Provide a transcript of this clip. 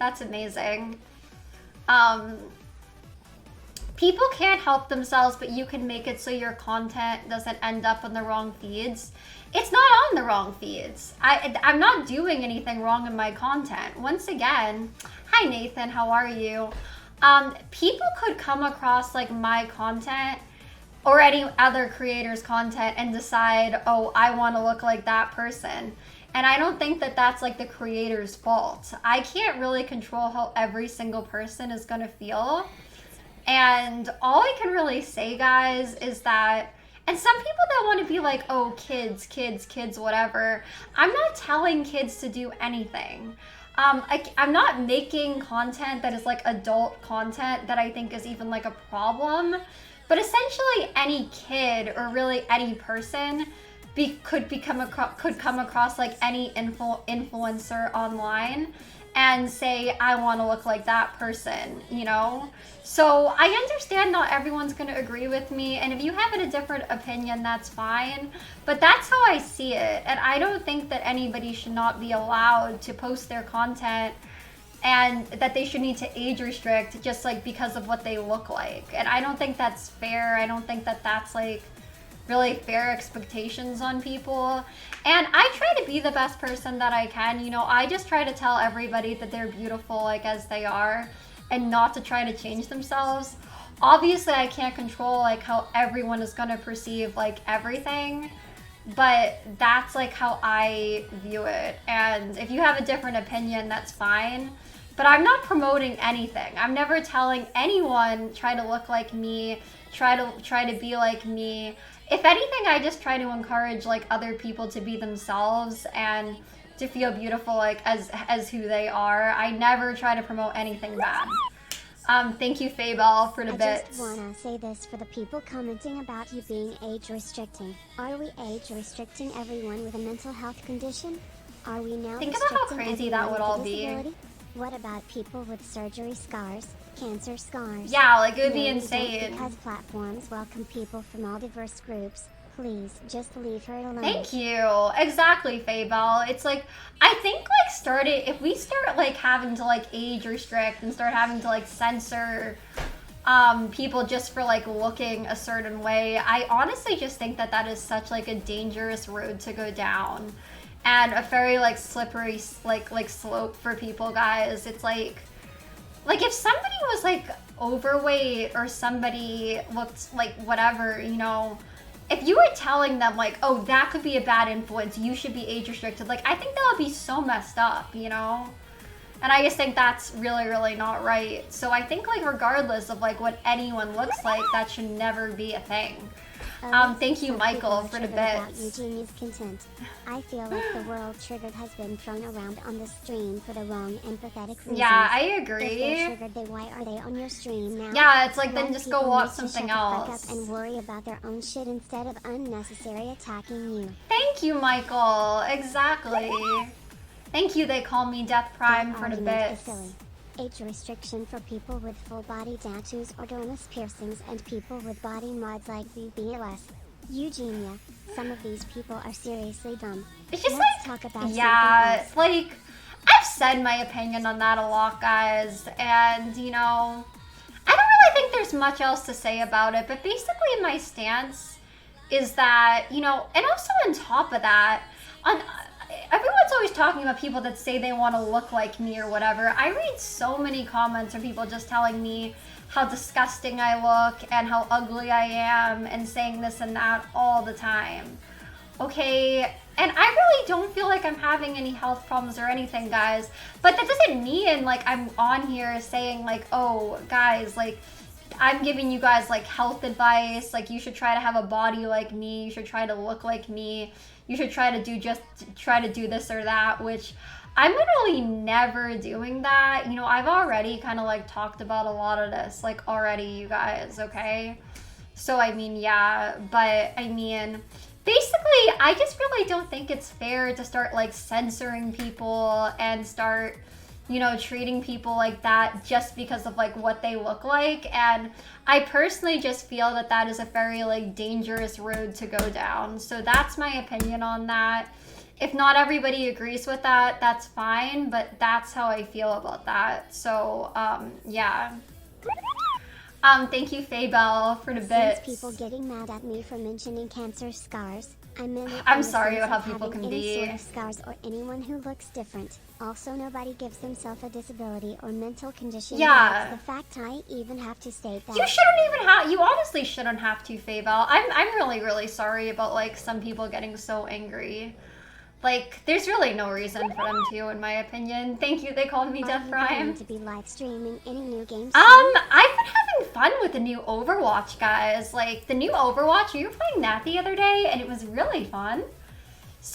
That's amazing. People can't help themselves, but you can make it so your content doesn't end up on the wrong feeds. It's not on the wrong feeds. I'm not doing anything wrong in my content. Once again, hi Nathan, how are you? People could come across like my content or any other creator's content and decide, oh, I want to look like that person. And I don't think that that's like the creator's fault. I can't really control how every single person is gonna feel. And all I can really say, guys, is that, and some people that want to be like, oh, kids, whatever. I'm not telling kids to do anything. I'm not making content that is like adult content that I think is even like a problem. But essentially any kid or really any person could come across like any influencer online and say, I want to look like that person, you know? So I understand not everyone's going to agree with me, and if you have a different opinion, that's fine, but that's how I see it. And I don't think that anybody should not be allowed to post their content and that they should need to age restrict just like because of what they look like. And I don't think that's fair. I don't think that that's like really fair expectations on people. And I try to be the best person that I can. You know, I just try to tell everybody that they're beautiful like as they are and not to try to change themselves. Obviously, I can't control like how everyone is going to perceive like everything, but that's like how I view it. And if you have a different opinion, that's fine. But I'm not promoting anything. I'm never telling anyone try to look like me, try to be like me. If anything, I just try to encourage like other people to be themselves and to feel beautiful like as who they are. I never try to promote anything bad. Thank you, Faybell, for the bits. I just wanna say this for the people commenting about you being age restricting. Are we age restricting everyone with a mental health condition? Are we now think about how crazy that would all be. What about people with surgery scars, cancer scars? Yeah, like it would be insane. Because platforms welcome people from all diverse groups. Please, just leave her alone. Thank you. Exactly, Faybell. It's like, I think like if we start like having to like age restrict and start having to like censor people just for like looking a certain way, I honestly just think that that is such like a dangerous road to go down. And a very like slippery like slope for people, guys. It's like if somebody was like overweight or somebody looked like whatever, you know, if you were telling them like, oh, that could be a bad influence, you should be age restricted, like I think that would be so messed up, you know? And I just think that's really, really not right. So I think like regardless of like what anyone looks like, that should never be a thing. Thank you, Michael, for the bits. Eugenia's content. I feel like the word triggered has been thrown around on the stream for the wrong empathetic reasons. Yeah, I agree. If they're triggered, then why are they on your stream now? Yeah, it's like then just go watch something else. And worry about their own shit instead of unnecessary attacking you. Thank you, Michael. Exactly. Thank you, they call me Death Prime, for the bits. Age restriction for people with full body tattoos or dermis piercings and people with body mods like BBLS. Eugenia, some of these people are seriously dumb. It's just Let's talk about yeah, like, I've said my opinion on that a lot, guys, and, you know, I don't really think there's much else to say about it, but basically my stance is that, you know, and also on top of that, everyone's always talking about people that say they want to look like me or whatever. I read so many comments from people just telling me how disgusting I look and how ugly I am and saying this and that all the time. Okay, and I really don't feel like I'm having any health problems or anything, guys. But that doesn't mean like I'm on here saying like, oh, guys, like I'm giving you guys like health advice. Like you should try to have a body like me. You should try to look like me. You should try to do this or that, which I'm literally never doing that. You know, I've already kind of like talked about a lot of this like already, you guys, okay? So I mean, yeah, but I mean, basically, I just really don't think it's fair to start like censoring people and start, you know, treating people like that just because of like what they look like. And I personally just feel that that is a very like dangerous road to go down. So that's my opinion on that. If not everybody agrees with that, that's fine, but that's how I feel about that. So, yeah. Thank you, Faybell, for the bits. Since people getting mad at me for mentioning cancer scars, I meant it I'm in the sorry sense how of people having can any be. sort of scars or anyone who looks different. Also, nobody gives themselves a disability or mental condition. Yeah. The fact I even have to state that. You shouldn't even have. You honestly shouldn't have to, Faybell. I'm really, really sorry about like some people getting so angry. Like, there's really no reason for them to, in my opinion. Thank you. They called me Death Are you Prime. going to be live streaming any new games? I've been having fun with the new Overwatch, guys. Like, the new Overwatch, we were playing that the other day, and it was really fun.